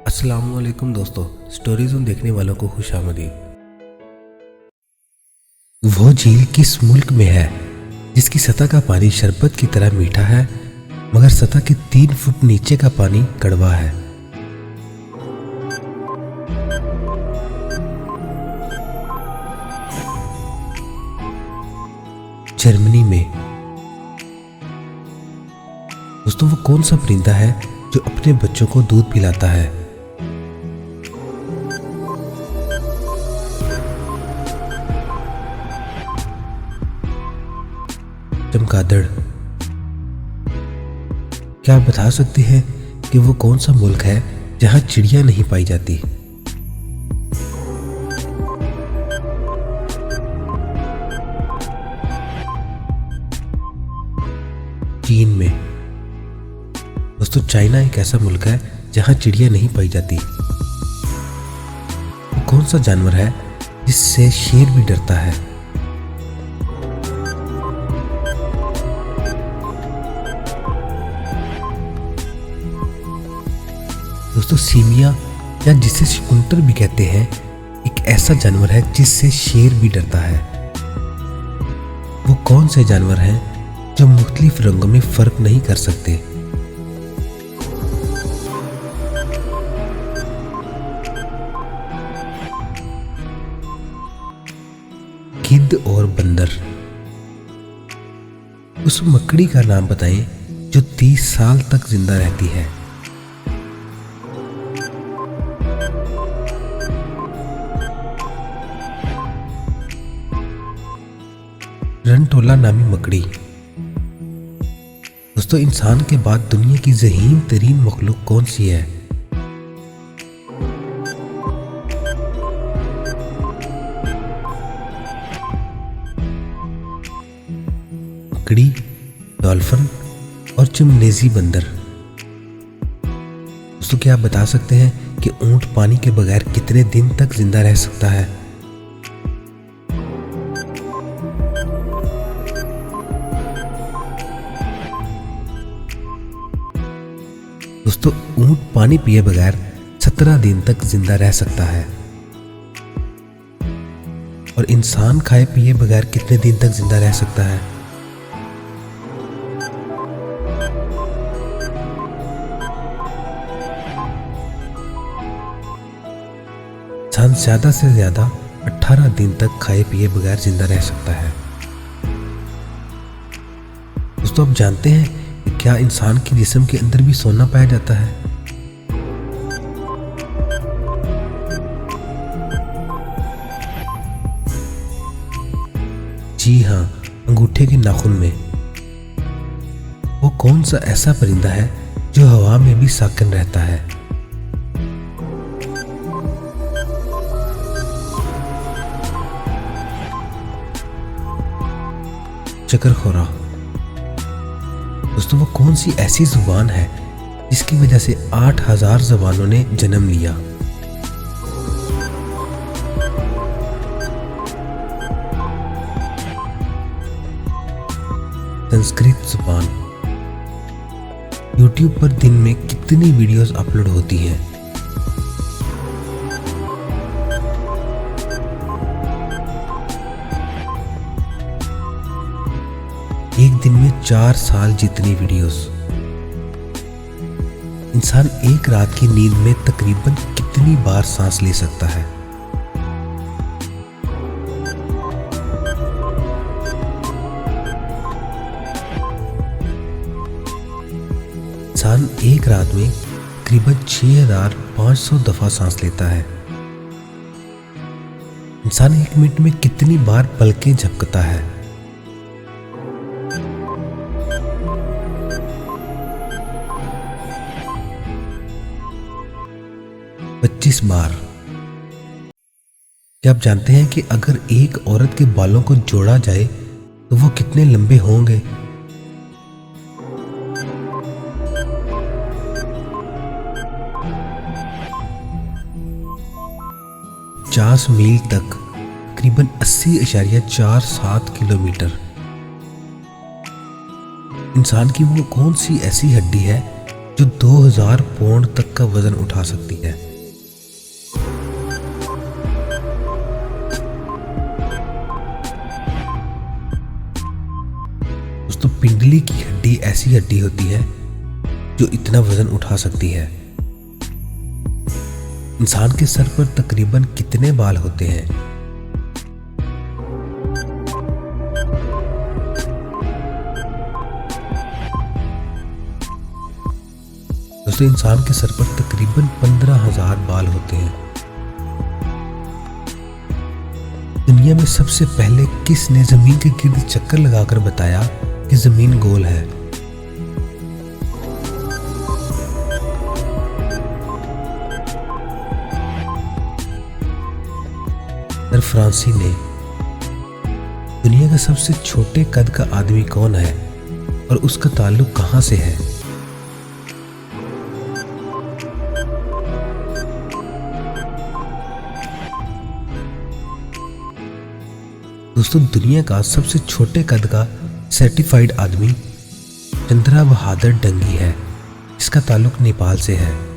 अस्सलामुअलैकुम दोस्तों, story zone देखने वालों को खुशामदीद। वो झील किस मुल्क में है जिसकी सतह का पानी शरबत की तरह मीठा है, मगर सतह के 3 फुट नीचे का पानी कड़वा है? जर्मनी में। दोस्तों, वो कौन सा परिंदा है जो अपने बच्चों को दूध पिलाता है? चमगादड़। क्या आप बता सकते हैं कि वो कौन सा मुल्क है जहां चिड़िया नहीं पाई जाती? चीन में। दोस्तों, चाइना एक ऐसा मुल्क है जहां चिड़िया नहीं पाई जाती। वो कौन सा जानवर है जिससे शेर भी डरता है? दोस्तों, सीमिया या जिसे शकुंतर भी कहते हैं, एक ऐसा जानवर है जिससे शेर भी डरता है। वो कौन से जानवर हैं जो मुख्तलिफ रंगों में फर्क नहीं कर सकते? गिद्ध और बंदर। उस मकड़ी का नाम बताएं जो 30 साल तक जिंदा रहती है। रनटोला नामी मकड़ी। दोस्तों, इंसान के बाद दुनिया की ज़हीन तरीन मखलूक कौन सी है? मकड़ी, डॉल्फिन और चिम्पैंजी बंदर। दोस्तों, क्या आप बता सकते हैं कि ऊंट पानी के बगैर कितने दिन तक जिंदा रह सकता है? दोस्तों, ऊंट पानी पिए बगैर 17 दिन तक जिंदा रह सकता है। और इंसान खाए पिए बगैर कितने दिन तक जिंदा रह सकता है? इंसान ज्यादा से ज्यादा 18 दिन तक खाए पिए बगैर जिंदा रह सकता है। दोस्तों, आप जानते हैं कि क्या इंसान के जिस्म के अंदर भी सोना पाया जाता है? जी हाँ, अंगूठे के नाखून में। वो कौन सा ऐसा परिंदा है जो हवा में भी साकन रहता है? चकरखोरा। दोस्तों, वो कौन सी ऐसी जुबान है जिसकी वजह से 8000 जबानों ने जन्म लिया? संस्कृत जुबान। YouTube पर दिन में कितनी वीडियोस अपलोड होती हैं? एक दिन में 4 साल जितनी वीडियोस। इंसान एक रात की नींद में तकरीबन कितनी बार सांस ले सकता है? इंसान एक रात में तकरीबन 6500 दफा सांस लेता है। इंसान 1 मिनट में कितनी बार पलकें झपकता है? 25 बार। क्या आप जानते हैं कि अगर एक औरत के बालों को जोड़ा जाए तो वो कितने लंबे होंगे? 50 मील तक, तकरीबन 80.47 किलोमीटर। इंसान की वो कौन सी ऐसी हड्डी है जो 2000 पौंड तक का वजन उठा सकती है। दोस्तों, पिंडली की हड्डी ऐसी हड्डी होती है जो इतना वजन उठा सकती है। इंसान के सर पर तकरीबन कितने बाल होते हैं? दोस्तों, इंसान के सर पर तकरीबन 15,000 बाल होते हैं। दुनिया में सबसे पहले किसने जमीन के गिर्द चक्कर लगाकर बताया कि जमीन गोल है? सर फ्रांसी ने। दुनिया का सबसे छोटे कद का आदमी कौन है और उसका ताल्लुक कहां से है? दोस्तों, दुनिया का सबसे छोटे कद का सर्टिफाइड आदमी चंद्रा बहादुर डंगी है, इसका ताल्लुक नेपाल से है।